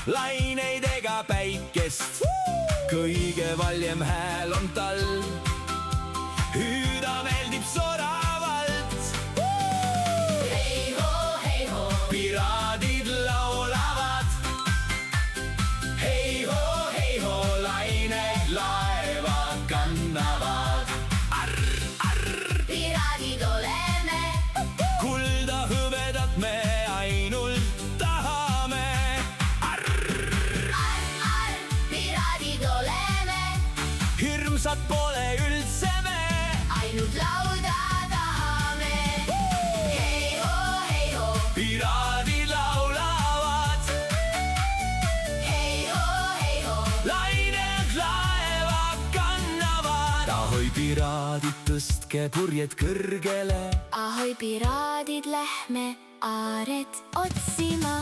laineid ega päikest. kõige valjem hääl on tal, hüüda meeldib soravalt. hei ho, piraadid laulavad. hei ho, lained laeva kannavad. piraadid oleme, kulda hõbedat me ainult tahame. piraadid oleme, hirmsad pole üldse me, ainult lauda tahame. hei ho, piraadid laulavad. hei ho, lained laeva kannavad. ahoi, piraadid, tõstke purjed kõrgele. ahoi, piraadid, lähme aaret otsima.